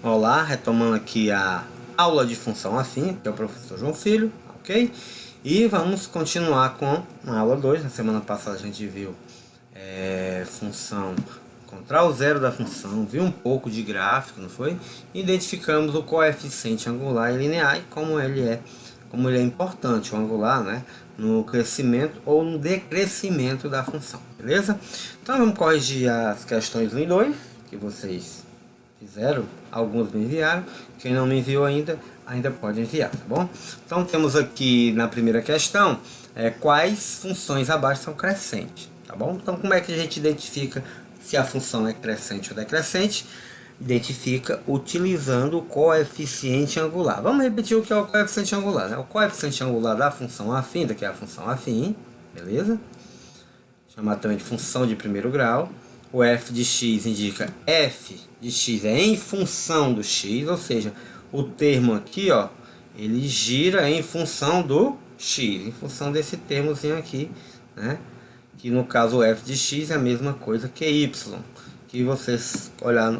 Olá, retomando aqui a aula de função afim, que é o professor João Filho, ok? E vamos continuar com a aula 2. Na semana passada a gente viu função, encontrar o zero da função, viu um pouco de gráfico, não foi? Identificamos o coeficiente angular e linear e como ele é importante, o angular, né? No crescimento ou no decrescimento da função, beleza? Então vamos corrigir as questões 1 e 2, que vocês fizeram, alguns me enviaram, quem não me enviou ainda pode enviar, tá bom? Então temos aqui na primeira questão, quais funções abaixo são crescentes, tá bom? Então como é que a gente identifica se a função é crescente ou decrescente? Identifica utilizando o coeficiente angular. Vamos repetir o que é o coeficiente angular, né? O coeficiente angular da função afim, que é a função afim, beleza? Chamado também de função de primeiro grau. O f de x indica f de x é em função do x, ou seja, o termo aqui, ó, ele gira em função do x, em função desse termozinho aqui, né? Que no caso o f de x é a mesma coisa que y, que vocês olhar,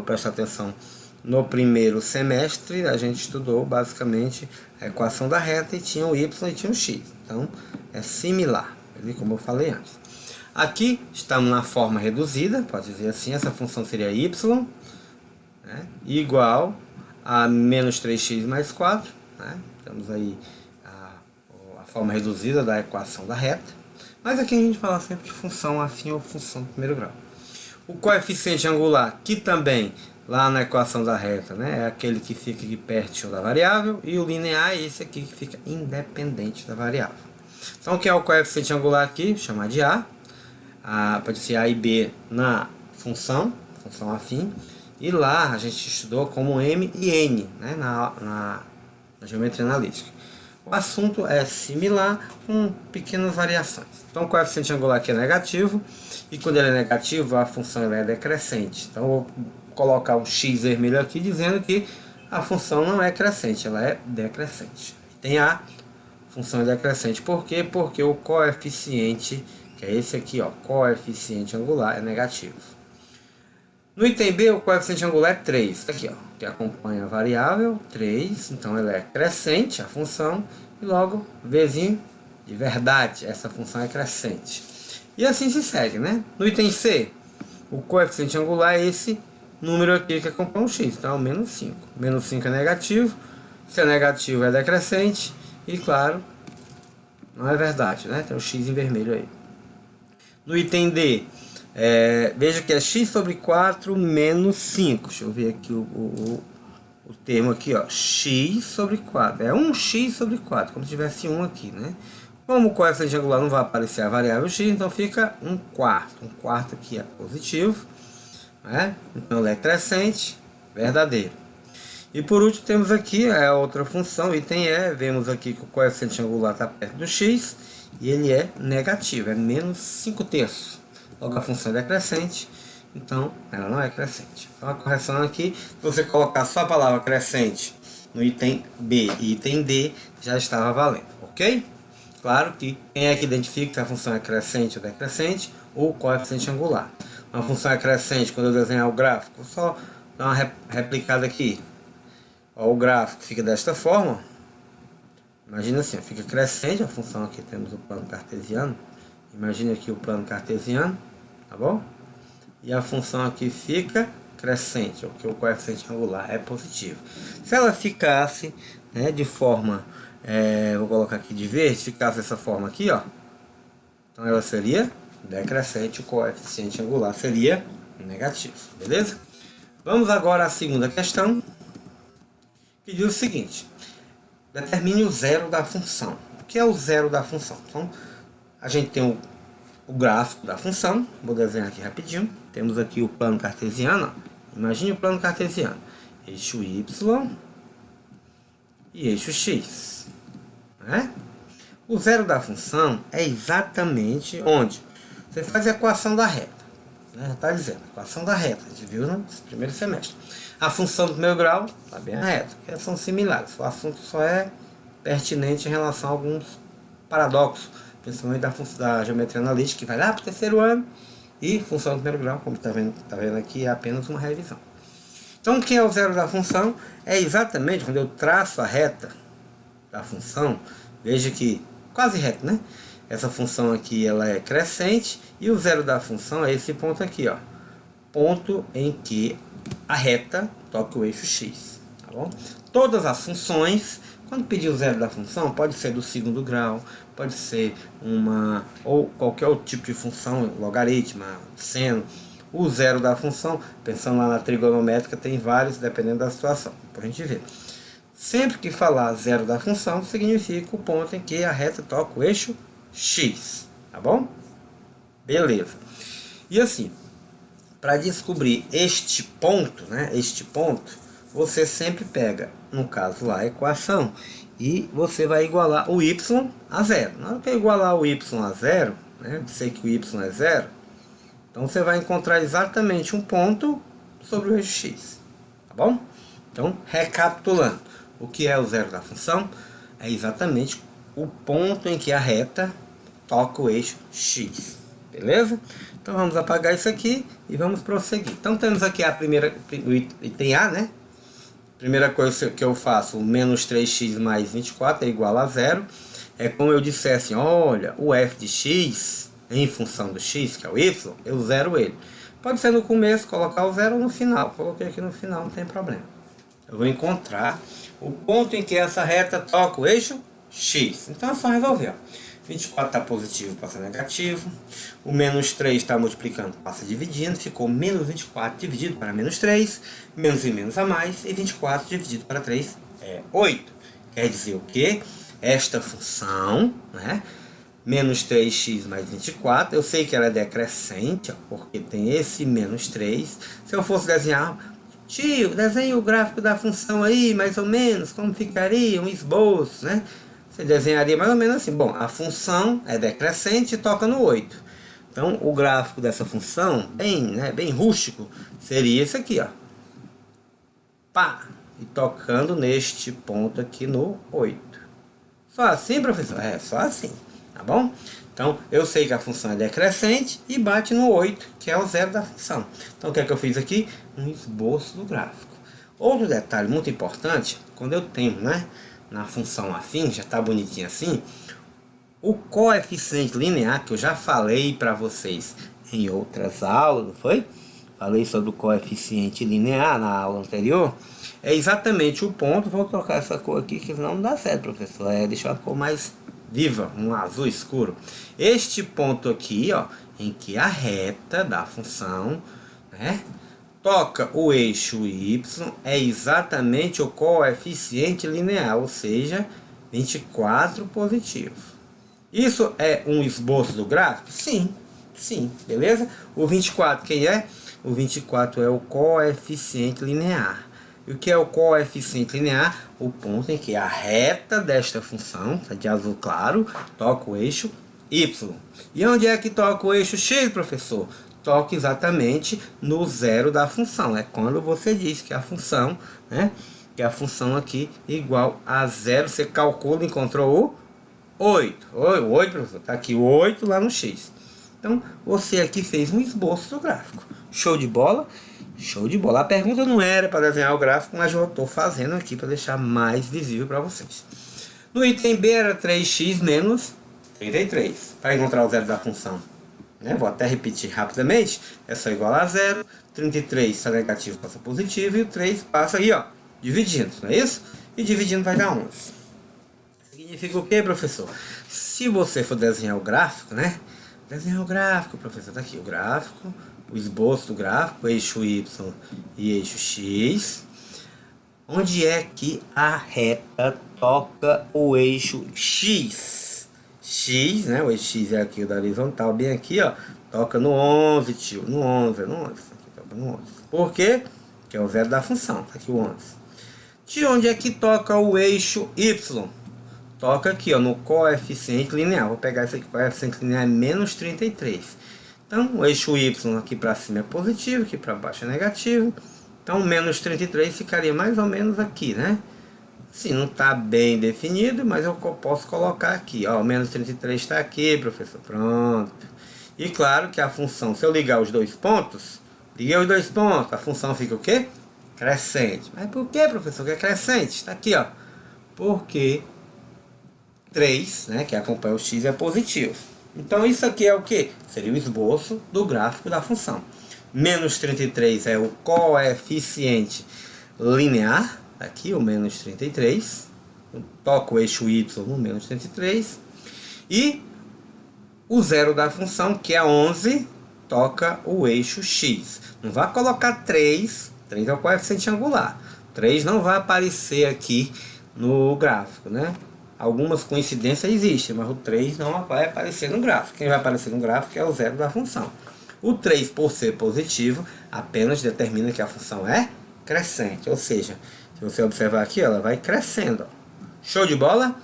prestar atenção, no primeiro semestre a gente estudou basicamente a equação da reta e tinha o y e tinha o x, então é similar, como eu falei antes. Aqui estamos na forma reduzida, pode dizer assim, essa função seria y, né, igual a menos 3x mais 4, né? Temos aí a forma reduzida da equação da reta, mas aqui a gente fala sempre de função afim ou função do primeiro grau. O coeficiente angular, que também lá na equação da reta, né, é aquele que fica aqui perto da variável, e o linear é esse aqui que fica independente da variável. Então o que é o coeficiente angular aqui? Vou chamar de A. Pode ser A e B na função afim, e lá a gente estudou como M e N, né, na geometria analítica. O assunto é similar, com pequenas variações. Então o coeficiente angular aqui é negativo, e quando ele é negativo a função é decrescente. Então eu vou colocar um X vermelho aqui dizendo que a função não é crescente, ela é decrescente. Tem a função é decrescente. Por quê? Porque o coeficiente, que é esse aqui, ó, coeficiente angular, é negativo. No item B, o coeficiente angular é 3, aqui, ó, que acompanha a variável 3, então ela é crescente, a função, e logo, Vzinho de verdade, essa função é crescente. E assim se segue, né? No item C, o coeficiente angular é esse número aqui que acompanha o x, então é o menos 5. Menos 5 é negativo, se é negativo é decrescente, e claro, não é verdade, né? Tem o x em vermelho aí. No item D, veja que é x sobre 4 menos 5. Deixa eu ver aqui o termo aqui, ó. X sobre 4. É 1x sobre 4, como se tivesse 1 aqui, né? Como o coeficiente angular não vai aparecer a variável x, então fica 1/4. 1/4 aqui é positivo, né? Então ele é crescente, verdadeiro. E por último temos aqui a outra função, item E, vemos aqui que o coeficiente angular está perto do x e ele é negativo, é menos 5/3. Logo a função é decrescente, então ela não é crescente. Então a correção aqui, se você colocar só a palavra crescente no item B e item D, já estava valendo, ok? Claro que quem é que identifica se a função é crescente ou decrescente? O coeficiente angular. Uma função é crescente, quando eu desenhar o gráfico, só dar uma replicada aqui. Ó, o gráfico fica desta forma. Imagina assim, fica crescente, a função aqui temos o plano cartesiano. Imagina aqui o plano cartesiano, tá bom? E a função aqui fica crescente, porque o coeficiente angular é positivo. Se ela ficasse, né, de forma, vou colocar aqui de verde, ficasse dessa forma aqui, ó, então ela seria decrescente, o coeficiente angular seria negativo, beleza? Vamos agora à segunda questão, que diz o seguinte: determine o zero da função. O que é o zero da função? Então, a gente tem o gráfico da função, vou desenhar aqui rapidinho. Temos aqui o plano cartesiano, ó. Imagine o plano cartesiano: eixo y e eixo x, né? O zero da função é exatamente onde você faz a equação da reta, né? Já está dizendo, equação da reta, a gente viu no primeiro semestre. A função do primeiro grau está bem a reta, porque são similares. O assunto só é pertinente em relação a alguns paradoxos, principalmente da geometria analítica, que vai lá para o terceiro ano, e função do primeiro grau, como está vendo aqui, é apenas uma revisão. Então, o que é o zero da função? É exatamente quando eu traço a reta da função, veja que quase reto, né? Essa função aqui ela é crescente e o zero da função é esse ponto aqui, ó. Ponto em que a reta toca o eixo x, tá bom? Todas as funções, quando pedir o zero da função, pode ser do segundo grau, pode ser uma ou qualquer outro tipo de função, logaritmo, seno. O zero da função, pensando lá na trigonométrica, tem vários, dependendo da situação, para a gente ver. Sempre que falar zero da função, significa o ponto em que a reta toca o eixo x, tá bom? Beleza. E assim, para descobrir este ponto, né, você sempre pega, no caso lá, a equação e você vai igualar o y a zero. Na hora que eu igualar o y a zero, né, sei que o y é zero, então você vai encontrar exatamente um ponto sobre o eixo x, tá bom? Então, recapitulando, o que é o zero da função? É exatamente o ponto em que a reta toca o eixo x, beleza? Então vamos apagar isso aqui e vamos prosseguir. Então temos aqui a primeira, o item A, né? Primeira coisa que eu faço, menos 3x mais 24 é igual a zero. É como eu dissesse, olha, o f de x, em função do x, que é o y, eu zero ele. Pode ser no começo, colocar o zero ou no final. Coloquei aqui no final, não tem problema. Eu vou encontrar o ponto em que essa reta toca o eixo x. Então é só resolver, ó. 24 está positivo, passa negativo. O menos 3 está multiplicando, passa dividindo. Ficou menos 24 dividido para menos 3. Menos e menos a mais. E 24 dividido para 3 é 8. Quer dizer o quê? Esta função, né? Menos 3x mais 24. Eu sei que ela é decrescente, ó, porque tem esse menos 3. Se eu fosse desenhar... Tio, desenhe o gráfico da função aí, mais ou menos. Como ficaria? Um esboço, né? Você desenharia mais ou menos assim. Bom, a função é decrescente e toca no 8. Então, o gráfico dessa função, bem rústico, seria esse aqui, ó. Pá! E tocando neste ponto aqui no 8. Só assim, professor? É, só assim. Tá bom? Então, eu sei que a função é decrescente e bate no 8, que é o zero da função. Então, o que é que eu fiz aqui? Um esboço do gráfico. Outro detalhe muito importante, quando eu tenho, né, na função afim, já está bonitinho assim, o coeficiente linear, que eu já falei para vocês em outras aulas, não foi? Falei sobre o coeficiente linear na aula anterior. É exatamente o ponto, vou trocar essa cor aqui, que senão não dá certo, professor. Deixar a cor mais viva, um azul escuro. Este ponto aqui, ó, em que a reta da função, né, toca o eixo y, é exatamente o coeficiente linear, ou seja, 24 positivo. Isso é um esboço do gráfico? Sim, sim, beleza? O 24 quem é? O 24 é o coeficiente linear. E o que é o coeficiente linear? O ponto em que a reta desta função, tá de azul claro, toca o eixo y. E onde é que toca o eixo x, professor? Toca exatamente no zero da função. É quando você diz que a função, né, que a função aqui igual a zero, você calcula e encontrou o 8. O 8, professor, tá aqui o 8 lá no x. Então, você aqui fez um esboço do gráfico. Show de bola? Show de bola. A pergunta não era para desenhar o gráfico, mas eu estou fazendo aqui para deixar mais visível para vocês. No item B era 3x menos 33. Para encontrar o zero da função, né? Vou até repetir rapidamente. É só igual a zero. 33 está negativo, passa positivo. E o 3 passa aí, ó, dividindo, não é isso? E dividindo vai dar 11. Significa o que, professor? Se você for desenhar o gráfico, né? Desenhar o gráfico, professor. Tá aqui o gráfico, o esboço do gráfico, eixo y e eixo x. Onde é que a reta toca o eixo x? X, né? O eixo x é aqui o da horizontal, bem aqui, ó. Toca no 11, tio. No 11, no 11. Aqui toca no 11. Por quê? Que é o zero da função. Tá aqui o 11. De onde é que toca o eixo y? Toca aqui, ó, no coeficiente linear. Vou pegar esse aqui, o coeficiente linear é menos 33. Então, o eixo y aqui para cima é positivo, aqui para baixo é negativo. Então, menos 33 ficaria mais ou menos aqui, né? Sim, não está bem definido, mas eu posso colocar aqui, ó. O menos 33 está aqui, professor. Pronto. E claro que a função, se eu ligar os dois pontos, liguei os dois pontos, a função fica o quê? crescente. Mas por que, professor, que é crescente? Está aqui, ó. Porque 3, né, que acompanha o x, é positivo. Então isso aqui é o que? Seria o esboço do gráfico da função. Menos 33 é o coeficiente linear. Aqui o menos 33. Toca o eixo y no menos 33. E o zero da função, que é 11, toca o eixo x. Não vai colocar 3. 3 é o coeficiente angular. 3 não vai aparecer aqui no gráfico, né? Algumas coincidências existem, mas o 3 não vai aparecer no gráfico. Quem vai aparecer no gráfico é o zero da função. O 3, por ser positivo, apenas determina que a função é crescente. Ou seja, se você observar aqui, ela vai crescendo. Show de bola?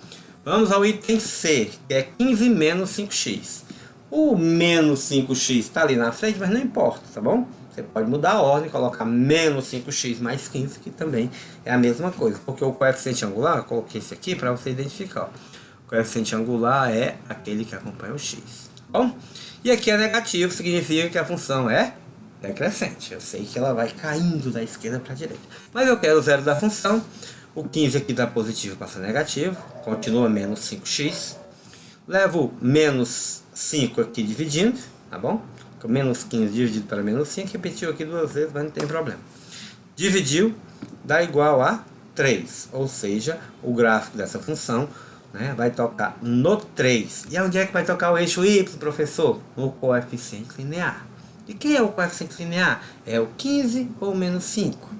Vamos ao item C, que é 15 menos 5x. O menos 5x está ali na frente, mas não importa, tá bom? Você pode mudar a ordem, colocar menos 5x mais 15, que também é a mesma coisa. Porque o coeficiente angular, eu coloquei esse aqui para você identificar. Ó. O coeficiente angular é aquele que acompanha o x. Tá bom? E aqui é negativo, significa que a função é decrescente. Eu sei que ela vai caindo da esquerda para a direita. Mas eu quero o zero da função. O 15 aqui está positivo, passa negativo. Continua menos 5x. Levo menos 5 aqui dividindo, tá bom? Menos 15 dividido para menos 5. Repetiu aqui duas vezes, mas não tem problema. Dividiu, dá igual a 3. Ou seja, o gráfico dessa função, né, vai tocar no 3. E onde é que vai tocar o eixo y, professor? No coeficiente linear. E quem é o coeficiente linear? É o 15 ou menos 5?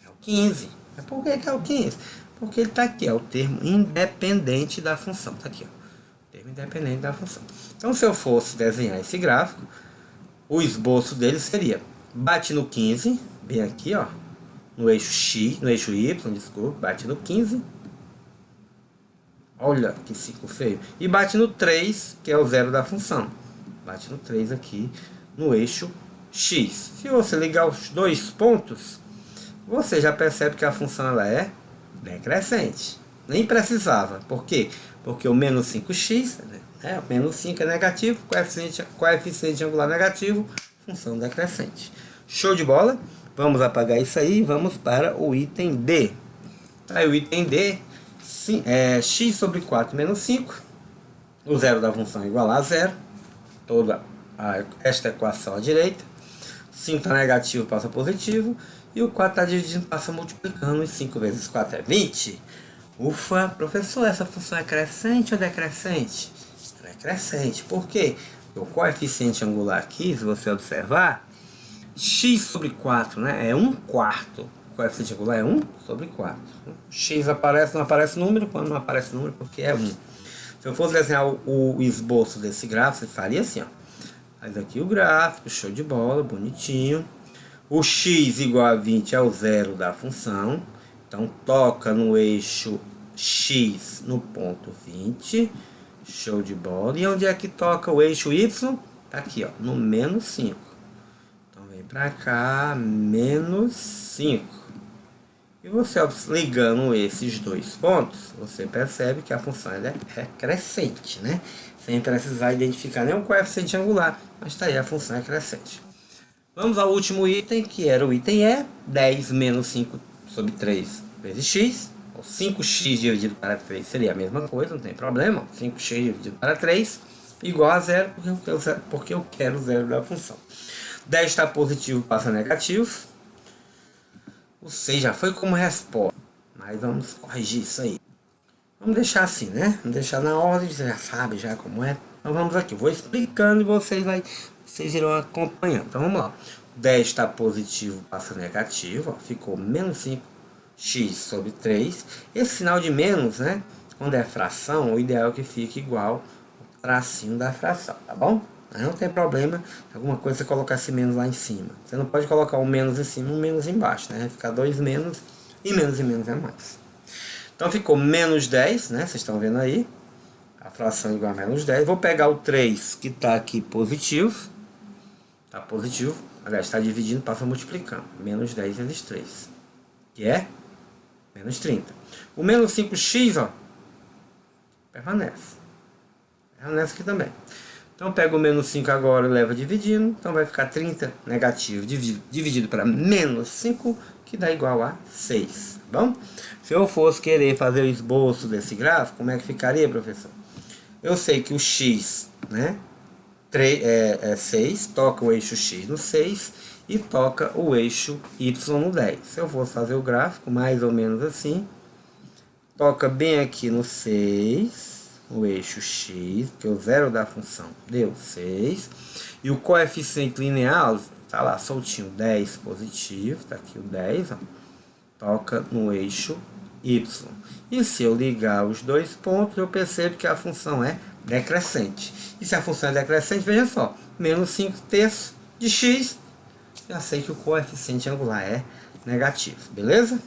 É o 15. Mas por que é o 15? Porque ele está aqui, é o termo independente da função. Está aqui, ó. Termo independente da função. Então, se eu fosse desenhar esse gráfico, o esboço dele seria: bate no 15, bem aqui, ó, no eixo x, no eixo y, desculpa, bate no 15. Olha que ciclo feio. E bate no 3, que é o zero da função. Bate no 3 aqui, no eixo x. Se você ligar os dois pontos, você já percebe que a função ela é decrescente. Nem precisava. Por quê? Porque o menos 5x, o menos 5 é negativo, coeficiente angular negativo, função decrescente. Show de bola? Vamos apagar isso aí e vamos para o item D. Aí o item D é x sobre 4 menos 5. O zero da função é igual a zero. Esta equação à direita. 5 está negativo, passa positivo. E o 4 está dividindo, passa multiplicando. E 5 vezes 4 é 20. Ufa, professor, essa função é crescente ou decrescente? Ela é crescente. Por quê? O coeficiente angular aqui, se você observar, x sobre 4, né, é 1/4. O coeficiente angular é 1 sobre 4. X aparece, não aparece número. Quando não aparece número, porque é 1. Se eu fosse desenhar o esboço desse gráfico, você faria assim, ó. Faz aqui o gráfico, show de bola, bonitinho. O x igual a 20 é o zero da função. Então, toca no eixo x no ponto 20. Show de bola. E onde é que toca o eixo y? Tá aqui, ó, no menos 5. Então, vem pra cá, menos 5. E você, ligando esses dois pontos, você percebe que a função ela é crescente, né? Sem precisar identificar nenhum coeficiente angular. Mas tá aí, a função é crescente. Vamos ao último item, que era o item E. 10 menos 5 sobre 3 vezes x. Ou 5x dividido para 3 seria a mesma coisa, não tem problema. 5x dividido para 3 igual a zero, porque eu quero o zero da função. 10 está positivo, passa negativo. O 6 já foi como resposta. Mas vamos corrigir isso aí. Vamos deixar assim, né? Vamos deixar na ordem, você já sabe já como é. Então vamos aqui, vou explicando e vocês irão acompanhando. Então vamos lá. 10 está positivo, passa negativo, ó, ficou menos 5x sobre 3. Esse sinal de menos, né? Quando é fração, o ideal é que fique igual ao tracinho da fração, tá bom? Mas não tem problema, alguma coisa você colocar esse menos lá em cima. Você não pode colocar um menos em cima e um menos embaixo, né? Vai ficar dois menos e menos é mais. Então ficou menos 10, né? Vocês estão vendo aí. A fração é igual a menos 10. Vou pegar o 3 que está aqui positivo. Está positivo. Aliás, está dividindo, passa multiplicando. Menos 10 vezes 3. Que é menos 30. O menos 5x, ó, permanece. Permanece aqui também. Então pega o menos 5 agora e leva dividindo. Então vai ficar 30 negativo dividido para menos 5, que dá igual a 6. Tá bom? Se eu fosse querer fazer o esboço desse gráfico, como é que ficaria, professor? Eu sei que o x, né, 6, toca o eixo x no 6 e toca o eixo y no 10. Se eu fosse fazer o gráfico, mais ou menos assim, toca bem aqui no 6, o eixo x, que é o zero da função, deu 6. E o coeficiente linear, tá lá soltinho, 10 positivo, tá aqui o 10, ó, toca no eixo y. E se eu ligar os dois pontos, eu percebo que a função é decrescente. E se a função é decrescente, veja só, menos 5 terços de x, já sei que o coeficiente angular é negativo, beleza?